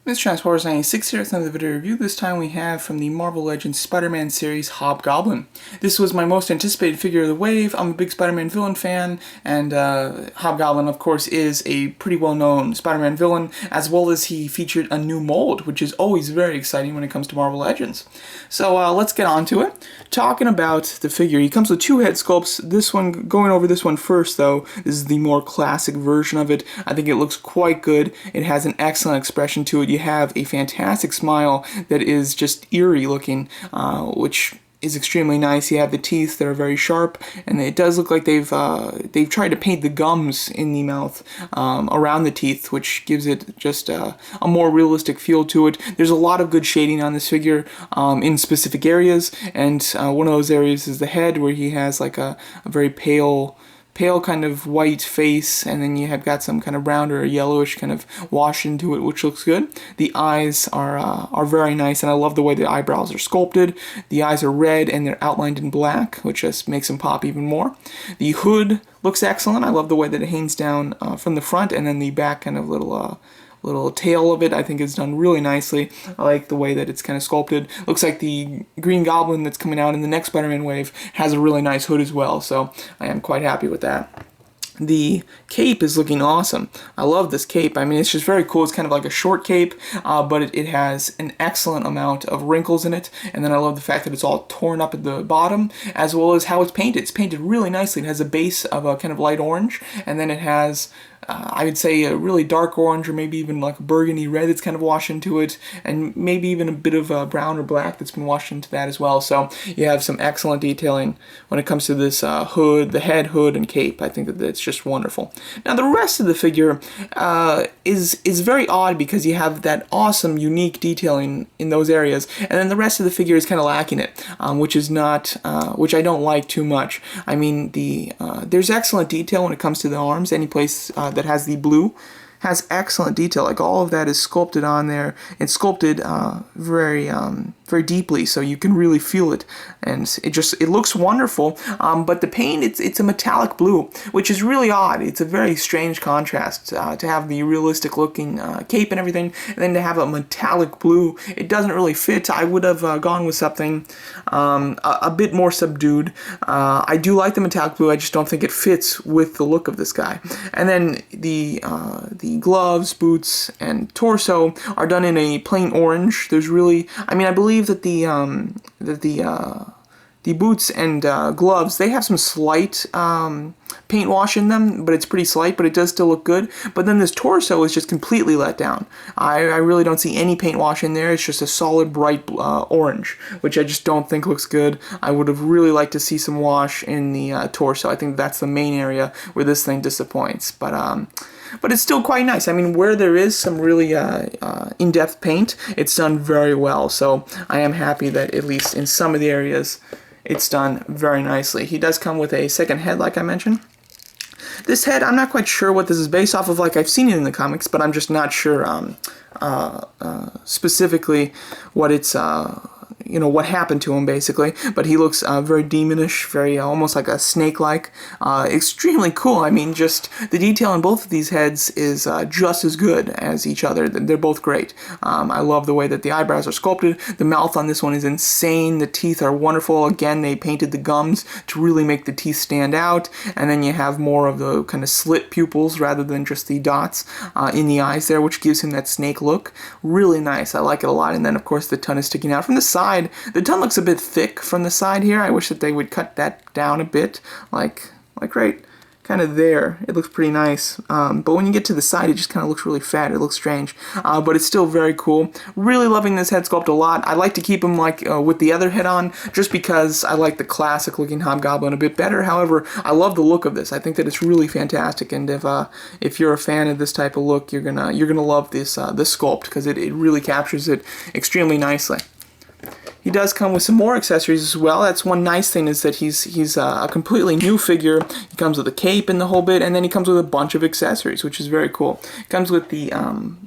Mr. Transporters 96 here with another video review. This time we have from the Marvel Legends Spider-Man series, Hobgoblin. This was my most anticipated figure of the wave. I'm a big Spider-Man villain fan, and Hobgoblin, of course, is a pretty well-known Spider-Man villain, as well as he featured a new mold, which is always very exciting when it comes to Marvel Legends. So let's get on to it. Talking about the figure, he comes with two head sculpts. This one, going over this one first though, this is the more classic version of it. I think it looks quite good. It has an excellent expression to it. You have a fantastic smile that is just eerie looking, which is extremely nice. You have the teeth that are very sharp, and it does look like they've tried to paint the gums in the mouth around the teeth, which gives it just a more realistic feel to it. There's a lot of good shading on this figure in specific areas, and one of those areas is the head, where he has like a very pale kind of white face, and then you have got some kind of brown or yellowish kind of wash into it, which looks good. The eyes are very nice, and I love the way the eyebrows are sculpted. The eyes are red and they're outlined in black, which just makes them pop even more. The hood looks excellent. I love the way that it hangs down from the front, and then the back kind of little tail of it, I think, is done really nicely. I like the way that it's kind of sculpted. Looks like the Green Goblin that's coming out in the next Spider-Man wave has a really nice hood as well, so I am quite happy with that. The cape is looking awesome. I love this cape. I mean, it's just very cool. It's kind of like a short cape, but it has an excellent amount of wrinkles in it, and then I love the fact that it's all torn up at the bottom, as well as how it's painted. It's painted really nicely. It has a base of a kind of light orange, and then it has I would say a really dark orange, or maybe even like a burgundy red that's kind of washed into it, and maybe even a bit of brown or black that's been washed into that as well. So you have some excellent detailing when it comes to this hood, the head, hood, and cape. I think that it's just wonderful. Now the rest of the figure is very odd, because you have that awesome, unique detailing in those areas, and then the rest of the figure is kind of lacking it, which is not, which I don't like too much. I mean, there's excellent detail when it comes to the arms. Any place that has the blue has excellent detail. Like, all of that is sculpted on there. It's sculpted very deeply, so you can really feel it, and it looks wonderful. But the paint, it's a metallic blue, which is really odd. It's a very strange contrast to have the realistic looking cape and everything, and then to have a metallic blue. It doesn't really fit. I would have gone with something a bit more subdued. I do like the metallic blue. I just don't think it fits with the look of this guy. And then the gloves, boots, and torso are done in a plain orange. There's really, I mean, I believe that the boots and gloves, they have some slight paint wash in them, but it's pretty slight, but it does still look good. But then this torso is just completely let down. I really don't see any paint wash in there. It's just a solid bright orange, which I just don't think looks good. I would have really liked to see some wash in the torso. I think that's the main area where this thing disappoints. But it's still quite nice. I mean, where there is some really in-depth paint, it's done very well. So I am happy that at least in some of the areas, it's done very nicely. He does come with a second head, like I mentioned. This head, I'm not quite sure what this is based off of. Like, I've seen it in the comics, but I'm just not sure specifically what it's what happened to him, basically. But he looks very demonish, very almost like a snake-like. Extremely cool. I mean, just the detail in both of these heads is just as good as each other. They're both great. I love the way that the eyebrows are sculpted. The mouth on this one is insane. The teeth are wonderful. Again, they painted the gums to really make the teeth stand out. And then you have more of the kind of slit pupils rather than just the dots in the eyes there, which gives him that snake look. Really nice. I like it a lot. And then, of course, the tongue is sticking out from the side. The tongue looks a bit thick from the side here. I wish that they would cut that down a bit, like right kind of there. It looks pretty nice. But when you get to the side, it just kind of looks really fat. It looks strange. But it's still very cool. Really loving this head sculpt a lot. I like to keep him like with the other head on, just because I like the classic looking Hobgoblin a bit better. However, I love the look of this. I think that it's really fantastic, and if you're a fan of this type of look, you're gonna love this sculpt, because it really captures it extremely nicely. He does come with some more accessories as well. That's one nice thing, is that he's a completely new figure. He comes with a cape and the whole bit, and then he comes with a bunch of accessories, which is very cool. Comes with the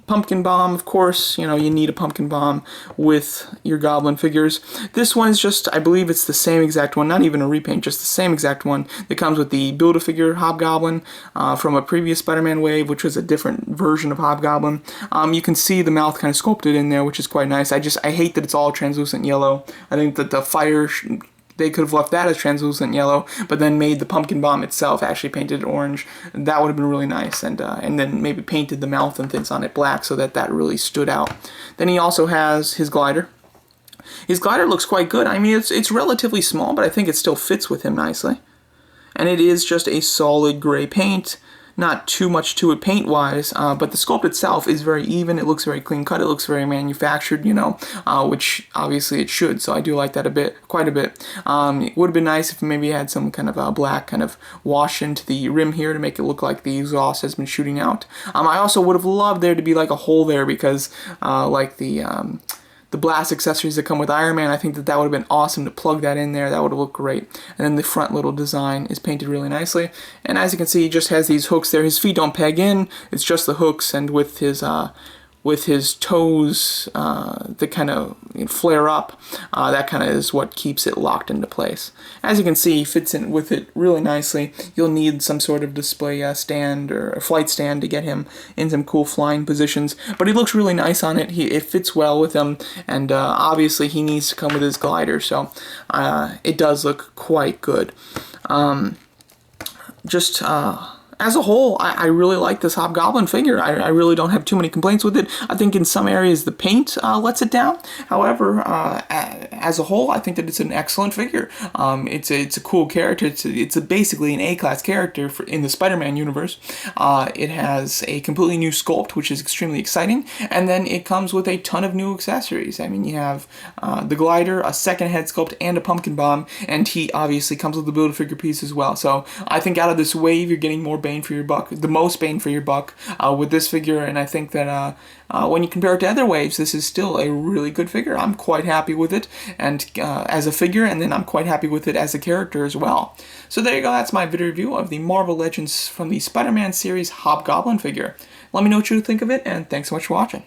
pumpkin bomb, of course. You know, you need a pumpkin bomb with your goblin figures. This one is just, I believe it's the same exact one, not even a repaint, just the same exact one that comes with the Build-A-Figure Hobgoblin from a previous Spider-Man wave, which was a different version of Hobgoblin. You can see the mouth kind of sculpted in there, which is quite nice. I hate that it's all translucent yellow. I think that the fire, they could have left that as translucent yellow, but then made the pumpkin bomb itself actually painted orange. That would have been really nice, and then maybe painted the mouth and things on it black so that that really stood out. Then he also has his glider. His glider looks quite good. I mean, it's relatively small, but I think it still fits with him nicely. And it is just a solid gray paint. Not too much to it paint-wise, but the sculpt itself is very even. It looks very clean-cut. It looks very manufactured, you know, which obviously it should. So I do like that quite a bit. It would have been nice if maybe it had some kind of a black kind of wash into the rim here to make it look like the exhaust has been shooting out. I also would have loved there to be like a hole there, because like the blast accessories that come with Iron Man, I think that would have been awesome to plug that in there. That would have looked great. And then the front little design is painted really nicely. And as you can see, he just has these hooks there. His feet don't peg in. It's just the hooks, and with his toes that kind of flare up, that kind of is what keeps it locked into place. As you can see, he fits in with it really nicely. You'll need some sort of display stand or a flight stand to get him in some cool flying positions, but he looks really nice on it. It fits well with him, and obviously he needs to come with his glider, so it does look quite good. As a whole, I really like this Hobgoblin figure. I really don't have too many complaints with it. I think in some areas the paint lets it down. However, as a whole, I think that it's an excellent figure. It's a cool character. It's basically an A-class character in the Spider-Man universe. It has a completely new sculpt, which is extremely exciting, and then it comes with a ton of new accessories. I mean, you have the glider, a second head sculpt, and a pumpkin bomb, and he obviously comes with the Build-A-Figure piece as well. So I think out of this wave, you're getting more bang for your buck, the most bang for your buck with this figure, and I think that when you compare it to other waves, this is still a really good figure. I'm quite happy with it, and as a figure, and then I'm quite happy with it as a character as well. So there you go, that's my video review of the Marvel Legends from the Spider-Man series Hobgoblin figure. Let me know what you think of it, and thanks so much for watching.